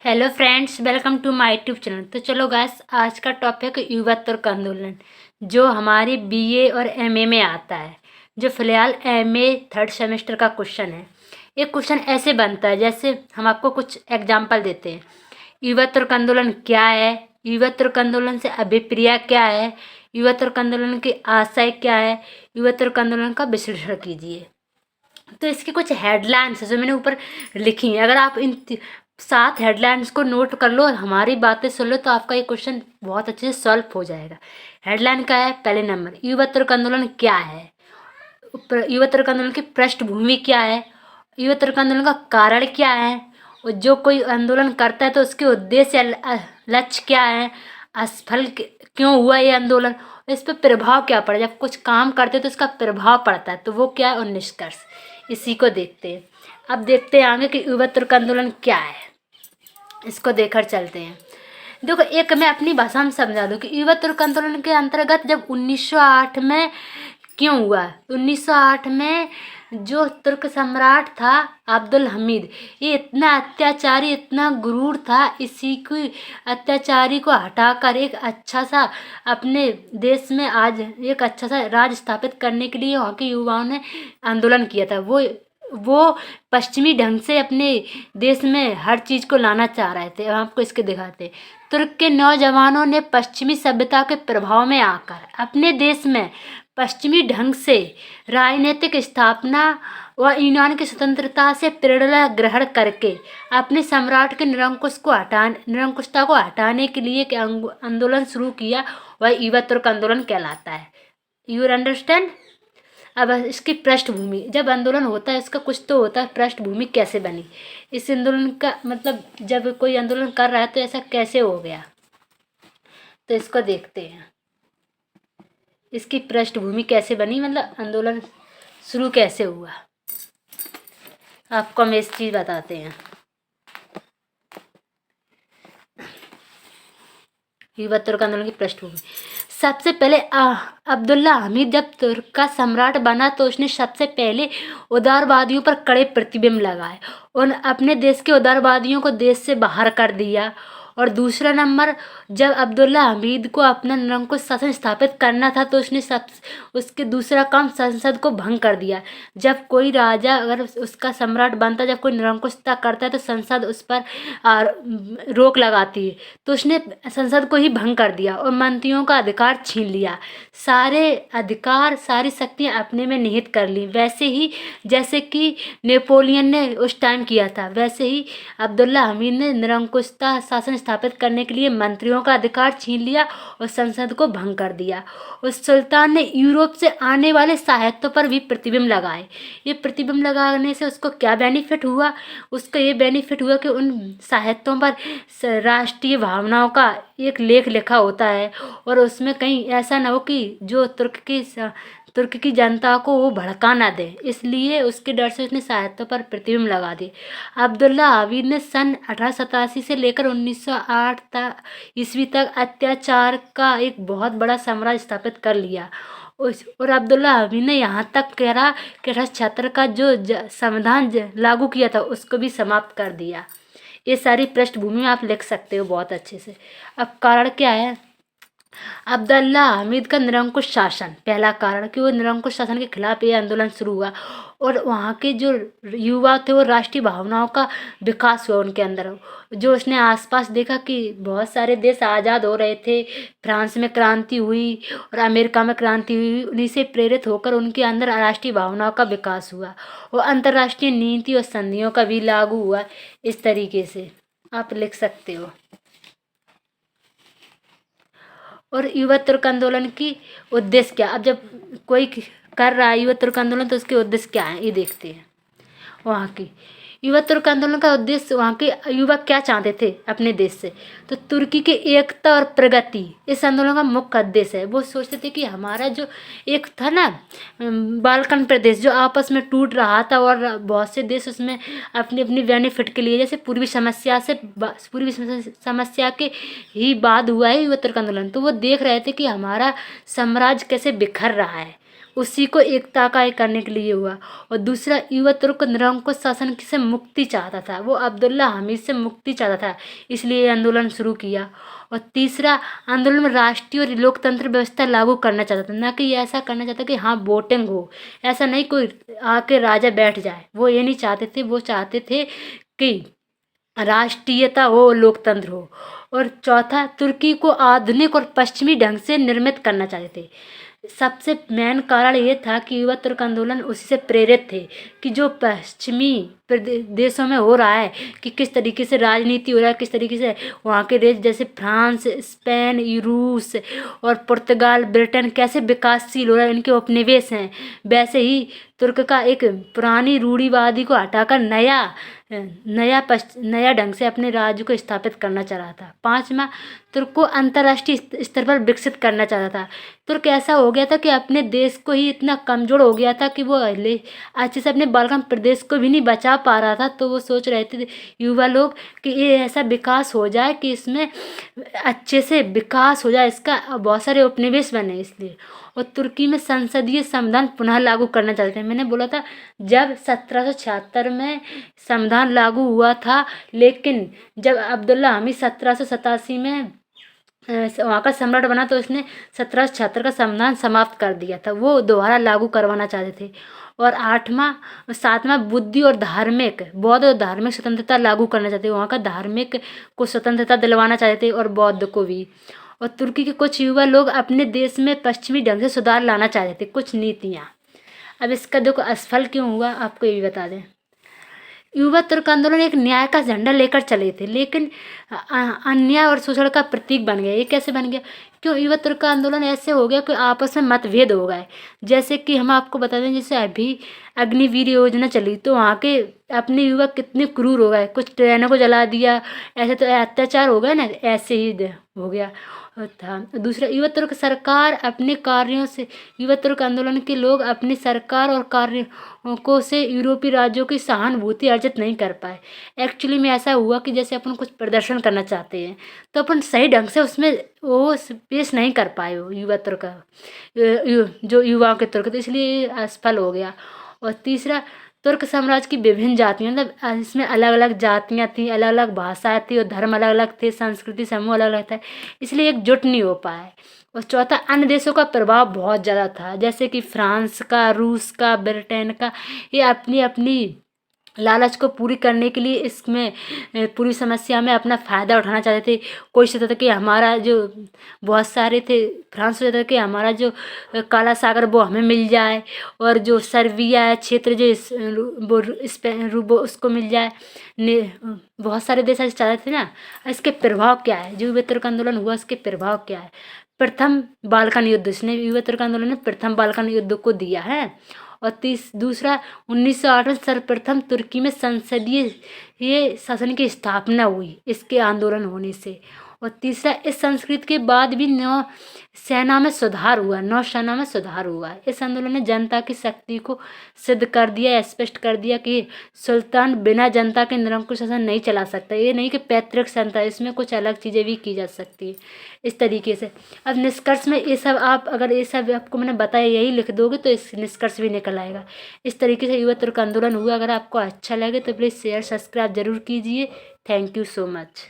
Hello friends, welcome to my YouTube channel. तो चलो gas, आज का टॉपिक युवा तुर्क आंदोलन, जो हमारी बीए और एमए में आता है, जो फिलहाल एमए थर्ड सेमेस्टर का क्वेश्चन है। ये क्वेश्चन ऐसे बनता है, जैसे हम आपको कुछ एग्जांपल देते हैं। युवा तुर्क आंदोलन क्या है, युवा तुर्क आंदोलन से अभिप्राय क्या है, युवा तुर्क आंदोलन की आशय क्या है, युवा तुर्क आंदोलन का विश्लेषण कीजिए। तो इसकी कुछ हेडलाइंस है जो मैंने ऊपर लिखी हैं। अगर आप इन 7 हेडलाइंस को नोट कर लो और हमारी बातें सुन लो तो आपका ये क्वेश्चन बहुत अच्छे से सॉल्व हो जाएगा। हेडलाइन क्या है? पहले नंबर, युवा तुर्क आंदोलन क्या है, युवा तुर्क आंदोलन की पृष्ठभूमि क्या है, युवा तुर्क आंदोलन का कारण क्या है, और जो कोई आंदोलन करता है तो उसके उद्देश्य या लक्ष्य क्या है, असफल क्यों हुआ ये आंदोलन, इस पर प्रभाव क्या पड़ा, जब कुछ काम करते हैं तो इसका प्रभाव पड़ता है तो वो क्या है, और निष्कर्ष। इसी को देखते हैं। अब देखते हैं आगे कि युवा तुर्क आंदोलन क्या है, इसको देखकर चलते हैं। देखो, एक मैं अपनी भाषा में समझा दूँ कि युवा तुर्क आंदोलन के अंतर्गत जब 1908 में क्यों हुआ। 1908 में जो तुर्क सम्राट था अब्दुल हमीद, ये इतना अत्याचारी, इतना गुरूर था, इसी की अत्याचारी को हटाकर एक अच्छा सा अपने देश में आज एक अच्छा सा राज स्थापित करने के लिए वहाँ के युवाओं ने आंदोलन किया था। वो पश्चिमी ढंग से अपने देश में हर चीज़ को लाना चाह रहे थे। हम आपको इसके दिखाते हैं। तुर्क के नौजवानों ने पश्चिमी सभ्यता के प्रभाव में आकर अपने देश में पश्चिमी ढंग से राजनीतिक स्थापना व यूनान की स्वतंत्रता से प्रेरणा ग्रहण करके अपने सम्राट के निरंकुशता को हटाने के लिए एक आंदोलन शुरू किया। वह युवा तुर्क आंदोलन कहलाता है। You understand. अब इसकी पृष्ठभूमि, जब आंदोलन होता है इसका कुछ तो होता है, पृष्ठभूमि कैसे बनी, इस आंदोलन का मतलब जब कोई आंदोलन कर रहा है तो ऐसा कैसे हो गया, तो इसको देखते हैं। इसकी पृष्ठभूमि कैसे बनी, मतलब आंदोलन शुरू कैसे हुआ, आपको हम इस चीज़ बताते हैं। युवा तुर्क आंदोलन की पृष्ठभूमि, सबसे पहले अब्दुल्ला हमीद जब तुर्क का सम्राट बना तो उसने सबसे पहले उदारवादियों पर कड़े प्रतिबंध लगाए और अपने देश के उदारवादियों को देश से बाहर कर दिया। और दूसरा नंबर, जब अब्दुल्ला हमीद को अपना निरंकुश शासन स्थापित करना था तो उसके दूसरा काम संसद को भंग कर दिया। जब कोई राजा अगर उसका सम्राट बनता, जब कोई निरंकुशता करता है तो संसद उस पर रोक लगाती है, तो उसने संसद को ही भंग कर दिया और मंत्रियों का अधिकार छीन लिया। सारे अधिकार, सारी शक्तियाँ अपने में निहित कर ली। वैसे ही जैसे कि नेपोलियन ने उस टाइम किया था, वैसे ही अब्दुल्ला हमीद ने निरंकुशता शासन स्थापित करने के लिए मंत्रियों का अधिकार छीन लिया और संसद को भंग कर दिया। उस सुल्तान ने यूरोप से आने वाले साहित्यों पर भी प्रतिबंध लगाए। ये प्रतिबंध लगाने से उसको क्या बेनिफिट हुआ, उसका ये बेनिफिट हुआ कि उन साहित्यों पर राष्ट्रीय भावनाओं का एक लेख लिखा होता है और उसमें कहीं ऐसा ना हो कि जो तुर्क की जनता को वो भड़का ना दे, इसलिए उसके डर से उसने साहित्यों पर प्रतिबंध लगा दिए। अब्दुल्ला हमीद ने सन 1887 से लेकर 1908 ईस्वी तक अत्याचार का एक बहुत बड़ा साम्राज्य स्थापित कर लिया। और अब्दुल्ला हमीद ने यहाँ तक करा कि 1876 का जो संविधान लागू किया था उसको भी समाप्त कर दिया। ये सारी पृष्ठभूमि आप लिख सकते हो बहुत अच्छे से। अब कारण क्या है, अब्दुल्ला हमीद का निरंकुश शासन, पहला कारण कि वो निरंकुश शासन के खिलाफ ये आंदोलन शुरू हुआ और वहाँ के जो युवा थे वो राष्ट्रीय भावनाओं का विकास हुआ उनके अंदर। जो उसने आसपास देखा कि बहुत सारे देश आज़ाद हो रहे थे, फ्रांस में क्रांति हुई और अमेरिका में क्रांति हुई, उन्हीं से प्रेरित होकर उनके अंदर राष्ट्रीय भावनाओं का विकास हुआ और अंतर्राष्ट्रीय नीति और संधियों का भी लागू हुआ। इस तरीके से आप लिख सकते हो। और युवा तुर्क आंदोलन की उद्देश्य क्या, अब जब कोई कर रहा है युवा तुर्क आंदोलन तो उसके उद्देश्य क्या है ये देखते हैं। वहाँ की युवा तुर्क आंदोलन का उद्देश्य, वहाँ के युवा क्या चाहते थे अपने देश से, तो तुर्की की एकता और प्रगति इस आंदोलन का मुख्य उद्देश्य है। वो सोचते थे कि हमारा जो एक था ना बाल्कन प्रदेश जो आपस में टूट रहा था और बहुत से देश उसमें अपनी अपनी बेनिफिट के लिए, जैसे पूर्वी समस्या के ही बाद हुआ है युवा तुर्क आंदोलन, तो वो देख रहे थे कि हमारा साम्राज्य कैसे बिखर रहा है, उसी को एकता का एक करने के लिए हुआ। और दूसरा, युवा तुर्क निरंकुश शासन से मुक्ति चाहता था, वो अब्दुल्ला हमीद से मुक्ति चाहता था, इसलिए ये आंदोलन शुरू किया। और तीसरा, आंदोलन में राष्ट्रीय और लोकतंत्र व्यवस्था लागू करना चाहता था, ना कि ये ऐसा करना चाहता कि हाँ वोटिंग हो, ऐसा नहीं कोई आके राजा बैठ जाए, वो ये नहीं चाहते थे। वो चाहते थे कि राष्ट्रीयता हो, लोकतंत्र हो। और चौथा, तुर्की को आधुनिक और पश्चिमी ढंग से निर्मित करना चाहते थे। सबसे मेन कारण ये था कि युवा तुर्क आंदोलन उसी से प्रेरित थे कि जो पश्चिमी देशों में हो रहा है, कि किस तरीके से राजनीति हो रहा है, किस तरीके से वहाँ के देश जैसे फ्रांस, स्पेन, रूस और पुर्तगाल, ब्रिटेन कैसे विकासशील हो रहा है, इनके उपनिवेश हैं, वैसे ही तुर्क का एक पुरानी रूढ़िवादी को हटाकर नया ढंग से अपने राज्य को स्थापित करना चाह रहा था। पांचवा, तुर्क को अंतर्राष्ट्रीय स्तर पर विकसित करना चाहता था। तुर्क ऐसा हो गया था कि अपने देश को ही इतना कमजोर हो गया था कि वो अच्छे से अपने बाल्कन प्रदेश को भी नहीं बचा पा रहा था। तो वो सोच रहे थे युवा लोग कि ये ऐसा विकास हो जाए कि इसमें अच्छे से विकास हो जाए, इसका बहुत सारे उपनिवेश बने, इसलिए। और तुर्की में संसदीय संविधान पुनः लागू करना चाहते हैं। मैंने बोला था जब 1776 में संविधान लागू हुआ था, लेकिन जब अब्दुल्ला हमीद 1787 में वहाँ का सम्राट बना तो उसने 1776 का संविधान समाप्त कर दिया था, वो दोबारा लागू करवाना चाहते थे। और सातवां, बुद्धि और धार्मिक, बौद्ध और धार्मिक स्वतंत्रता लागू करना चाहते थे, वहाँ का धार्मिक को स्वतंत्रता दिलवाना चाहते थे और बौद्ध को भी। और तुर्की के कुछ युवा लोग अपने देश में पश्चिमी ढंग से सुधार लाना चाहते थे, कुछ नीतियाँ। अब इसका देखो असफल क्यों हुआ, आपको ये भी बता दें। युवा तुर्क आंदोलन एक न्याय का झंडा लेकर चले थे, लेकिन अन्याय और शोषण का प्रतीक बन गया। ये कैसे बन गया? क्यों? युवा तुर्क आंदोलन ऐसे हो गया कि आपस में मतभेद हो गए। जैसे कि हम आपको बता दें, जैसे अभी अग्निवीर योजना चली तो वहाँ के अपने युवक कितने क्रूर हो गए, कुछ ट्रेनों को जला दिया, ऐसे तो अत्याचार हो गए ना, ऐसे ही हो गया था। दूसरा, युवा तुर्क सरकार अपने कार्यों से, युवा तुर्क आंदोलन के लोग अपनी सरकार और कार्यों को से यूरोपीय राज्यों की सहानुभूति अर्जित नहीं कर पाए। एक्चुअली में ऐसा हुआ कि जैसे अपन कुछ प्रदर्शन करना चाहते हैं तो अपन सही ढंग से उसमें वो पेश नहीं कर पाए, वो युवा तुर्क जो युवाओं के तुर्क, तो इसलिए असफल हो गया। और तीसरा, तुर्क साम्राज्य की विभिन्न जातियाँ, मतलब इसमें अलग अलग जातियाँ थी, अलग अलग भाषाएं थी और धर्म अलग अलग थे, संस्कृति समूह अलग अलग था, इसलिए एकजुट नहीं हो पाए। और चौथा, अन्य देशों का प्रभाव बहुत ज़्यादा था, जैसे कि फ्रांस का, रूस का, ब्रिटेन का, ये अपनी अपनी लालच को पूरी करने के लिए इसमें पूरी समस्या में अपना फ़ायदा उठाना चाहते थे। कोई सोचता था कि हमारा जो, बहुत सारे थे, फ्रांस सोचता था कि हमारा जो काला सागर वो हमें मिल जाए, और जो सर्बिया है क्षेत्र जो वो स्पेन वो उसको मिल जाए। बहुत सारे देश ऐसे चाहते थे ना। इसके प्रभाव क्या है, जो युवा तुर्क आंदोलन हुआ इसके प्रभाव क्या है? प्रथम बाल्कन युद्ध, इसने युवा तुर्क आंदोलन ने प्रथम बाल्कन युद्ध को दिया है। और दूसरा, 1908 में सर्वप्रथम तुर्की में संसदीय ये शासन की स्थापना हुई इसके आंदोलन होने से। और तीसरा, इस संस्कृति के बाद भी नौसेना में सुधार हुआ। इस आंदोलन ने जनता की शक्ति को सिद्ध कर दिया, स्पष्ट कर दिया कि सुल्तान बिना जनता के निरंकुश शासन नहीं चला सकता। ये नहीं कि पैतृक संता, इसमें कुछ अलग चीज़ें भी की जा सकती है इस तरीके से। अब निष्कर्ष में ये सब अगर ये सब आपको मैंने बताया यही लिख दोगे तो इस निष्कर्ष भी निकल आएगा। इस तरीके से युवा तुर्क आंदोलन हुआ। अगर आपको अच्छा लगे तो प्लीज़ शेयर सब्सक्राइब जरूर कीजिए। Thank you so much.